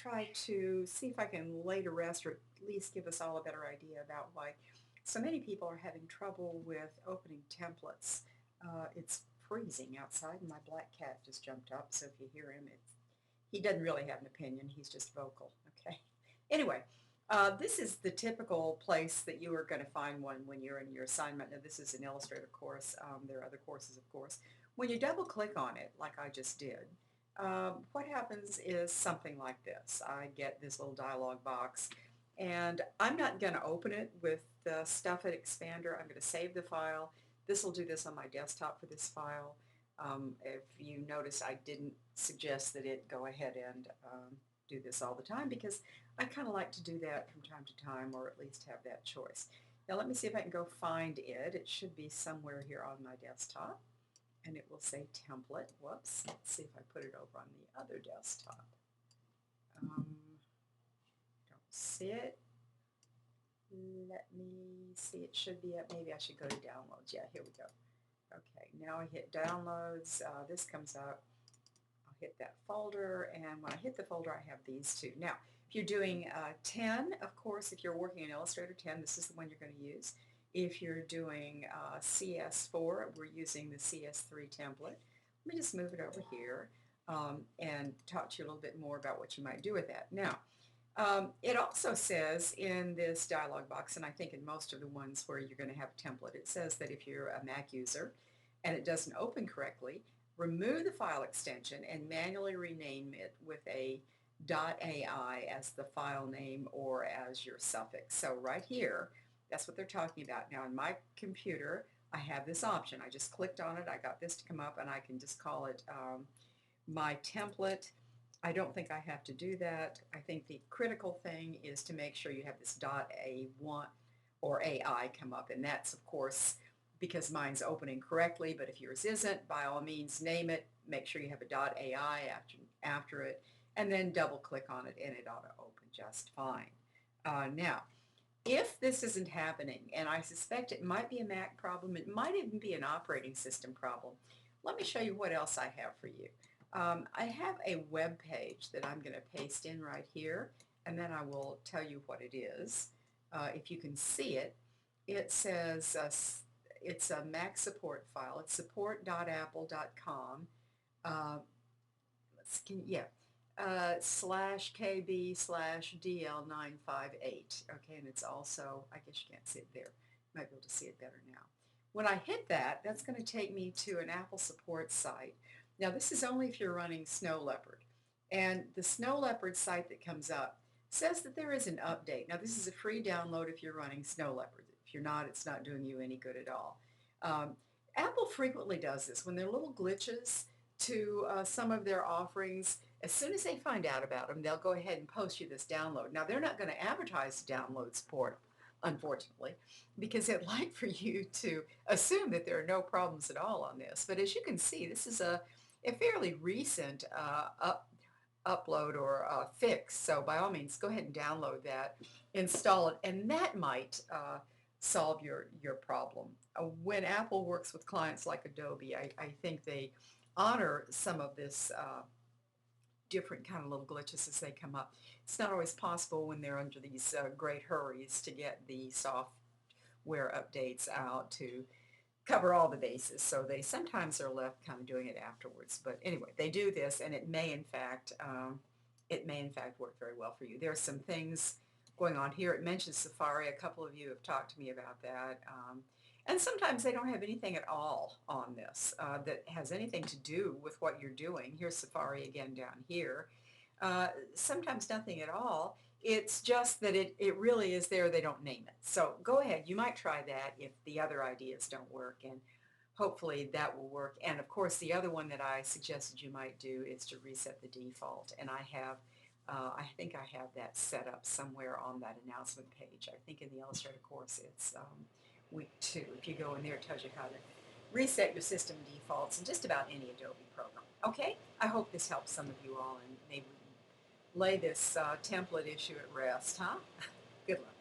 try to see if I can lay to rest or at least give us all a better idea about why so many people are having trouble with opening templates. It's freezing outside and my black cat just jumped up, so if you hear him, he doesn't really have an opinion, he's just vocal, okay? Anyway, this is the typical place that you are going to find one when you're in your assignment. Now, this is an Illustrator course. There are other courses, of course. When you double click on it, like I just did, what happens is something like this. I get this little dialog box, and I'm not going to open it with the Stuffit Expander. I'm going to save the file. This will do this on my desktop for this file. If you notice, I didn't suggest that it go ahead and do this all the time because I kind of like to do that from time to time, or at least have that choice. Now let me see if I can go find it. It should be somewhere here on my desktop, and it will say template. Whoops. Let's see if I put it over on the other desktop. Don't see it. Let me see. It should be up. Maybe I should go to downloads. Yeah, here we go. Okay, now I hit downloads. This comes up. I'll hit that folder, and when I hit the folder, I have these two. Now, if you're doing 10, of course, if you're working in Illustrator 10, this is the one you're going to use. If you're doing CS4, we're using the CS3 template. Let me just move it over here and talk to you a little bit more about what you might do with that. Now, it also says in this dialog box, and I think in most of the ones where you're going to have a template, it says that if you're a Mac user and it doesn't open correctly, remove the file extension and manually rename it with a .ai as the file name or as your suffix. So right here, that's what they're talking about. Now in my computer, I have this option. I just clicked on it. I got this to come up, and I can just call it my template. I don't think I have to do that. I think the critical thing is to make sure you have this .a1 or AI come up, and that's of course because mine's opening correctly, but if yours isn't, by all means name it, make sure you have a .ai after it, and then double click on it and it ought to open just fine. Now, if this isn't happening, and I suspect it might be a Mac problem, it might even be an operating system problem, let me show you what else I have for you. I have a web page that I'm going to paste in right here, and then I will tell you what it is. If you can see it, it says it's a Mac support file. It's support.apple.com. /KB/DL958. Okay, and it's also, I guess you can't see it there. You might be able to see it better now. When I hit that, that's going to take me to an Apple support site. Now this is only if you're running Snow Leopard. And the Snow Leopard site that comes up says that there is an update. Now this is a free download if you're running Snow Leopard. If you're not, it's not doing you any good at all. Apple frequently does this. When there are little glitches to some of their offerings, as soon as they find out about them, they'll go ahead and post you this download. Now they're not going to advertise download support, unfortunately, because they'd like for you to assume that there are no problems at all on this. But as you can see, this is a fairly recent upload or fix. So by all means, go ahead and download that, install it, and that might solve your problem. When Apple works with clients like Adobe, I think they honor some of this different kind of little glitches as they come up. It's not always possible when they're under these great hurries to get the software updates out to cover all the bases, so they sometimes are left kind of doing it afterwards. But anyway, they do this, and it may in fact work very well for you. There are some things going on here. It mentions Safari. A couple of you have talked to me about that. And sometimes they don't have anything at all on this that has anything to do with what you're doing. Here's Safari again down here. Sometimes nothing at all. It's just that it really is there. They don't name it. So go ahead. You might try that if the other ideas don't work, and hopefully that will work. And of course, the other one that I suggested you might do is to reset the default. And I think I have that set up somewhere on that announcement page. I think in the Illustrator course it's week 2. If you go in there, it tells you how to reset your system defaults in just about any Adobe program. Okay? I hope this helps some of you all, and maybe we can lay this template issue at rest, huh? Good luck.